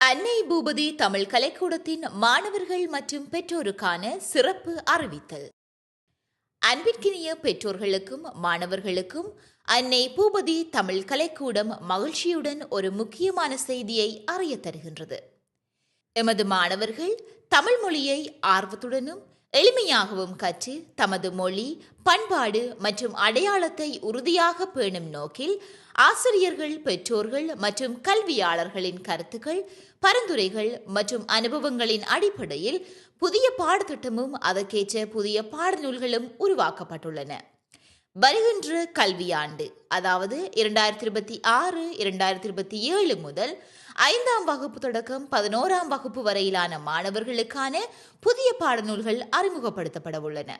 அன்னை பூபதி தமிழ் கலைக்கூடத்தின் மாணவர்கள் மற்றும் பெற்றோருக்கான சிறப்பு அறிவித்தல். அன்பிற்கினிய பெற்றோர்களுக்கும் மாணவர்களுக்கும் அன்னை பூபதி தமிழ் கலைக்கூடம் மகிழ்ச்சியுடன் ஒரு முக்கியமான செய்தியை அறிய தருகின்றது. எமது மாணவர்கள் தமிழ் மொழியை ஆர்வத்துடனும் எளிமையாகவும் கற்று தமது மொழி, பண்பாடு மற்றும் அடையாளத்தை உறுதியாக பேணும் நோக்கில் ஆசிரியர்கள், பெற்றோர்கள் மற்றும் கல்வியாளர்களின் கருத்துக்கள், பரிந்துரைகள் மற்றும் அனுபவங்களின் அடிப்படையில் புதிய பாடத்திட்டமும் அதற்கேற்ற புதிய பாடநூல்களும் உருவாக்கப்பட்டுள்ளன. வருகின்ற கல்வியாண்டு, அதாவது 2026-2027 முதல் 5ஆம் வகுப்பு தொடக்கம் 11ஆம் வகுப்பு வரையிலான மாணவர்களுக்கான புதிய பாடநூல்கள் அறிமுகப்படுத்தப்பட உள்ளன.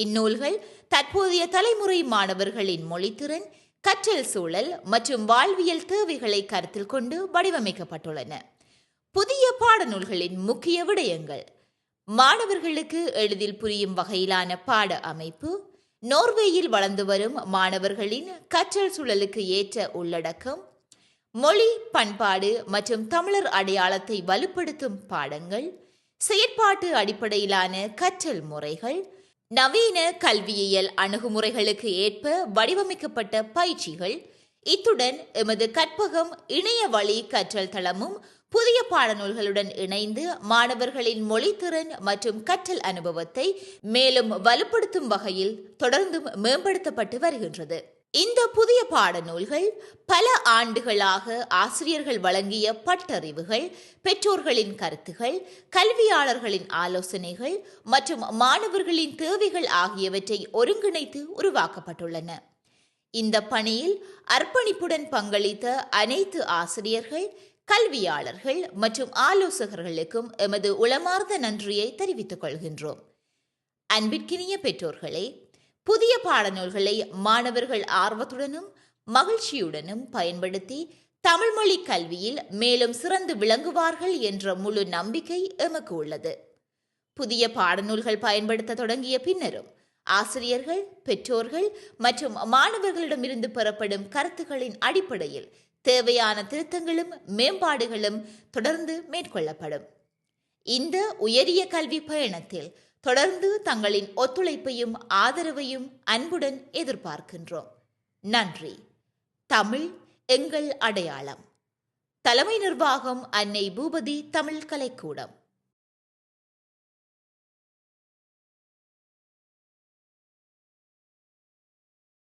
இந்நூல்கள் தற்போதைய தலைமுறை மாணவர்களின் மொழித்திறன், கற்றல் சூழல் மற்றும் வாழ்வியல் தேவைகளை கருத்தில் கொண்டு வடிவமைக்கப்பட்டுள்ளன. புதிய பாடநூல்களின் முக்கிய விடயங்கள்: மாணவர்களுக்கு எளிதில் புரியும் வகையிலான பாட அமைப்பு, நோர்வேயில் வளர்ந்து வரும் மாணவர்களின் கற்றல் சூழலுக்கு ஏற்ற உள்ளடக்கம், மொழி, பண்பாடு மற்றும் தமிழர் அடையாளத்தை வலுப்படுத்தும் பாடங்கள், செயற்பாட்டு அடிப்படையிலான கற்றல் முறைகள், நவீன கல்வியியல் அணுகுமுறைகளுக்கு ஏற்ப வடிவமைக்கப்பட்ட பயிற்சிகள். இத்துடன் எமது கற்பகம் இணைய வழி கற்றல் தளமும் புதிய பாடநூல்களுடன் இணைந்து மாணவர்களின் மொழித்திறன் மற்றும் கற்றல் அனுபவத்தை மேலும் வலுப்படுத்தும் வகையில் தொடர்ந்தும் மேம்படுத்தப்பட்டு வருகின்றது. இந்த புதிய பாடநூல்கள் பல ஆண்டுகளாக ஆசிரியர்கள் வழங்கிய பட்டறிவுகள், பெற்றோர்களின் கருத்துகள், கல்வியாளர்களின் ஆலோசனைகள் மற்றும் மாணவர்களின் தேவைகள் ஆகியவற்றை ஒருங்கிணைத்து உருவாக்கப்பட்டுள்ளன. இந்த பணியில் அர்ப்பணிப்புடன் பங்களித்த அனைத்து ஆசிரியர்கள், கல்வியாளர்கள் மற்றும் ஆலோசகர்களுக்கும் எமது உளமார்ந்த நன்றியை தெரிவித்துக் கொள்கின்றோம். அன்பிற்கினிய பெற்றோர்களே, புதிய பாடநூல்களை மாணவர்கள் ஆர்வத்துடனும் மகிழ்ச்சியுடனும் பயன்படுத்தி தமிழ் மொழி கல்வியில் மேலும் சிறந்து விளங்குவார்கள் என்ற முழு நம்பிக்கை எமக்கு உள்ளது. புதிய பாடநூல்கள் பயன்படுத்த தொடங்கிய பின்னரும் ஆசிரியர்கள், பெற்றோர்கள் மற்றும் மாணவர்களிடமிருந்து பெறப்படும் கருத்துக்களின் அடிப்படையில் தேவையான திருத்தங்களும் மேம்பாடுகளும் தொடர்ந்து மேற்கொள்ளப்படும். இந்த உயரிய கல்வி பயணத்தில் தொடர்ந்து தங்களின் ஒத்துழைப்பையும் ஆதரவையும் அன்புடன் எதிர்பார்க்கின்றோம். நன்றி. தமிழ் எங்கள் அடையாளம். தலைமை நிர்வாகம், அன்னை பூபதி தமிழ் கலைக்கூடம்.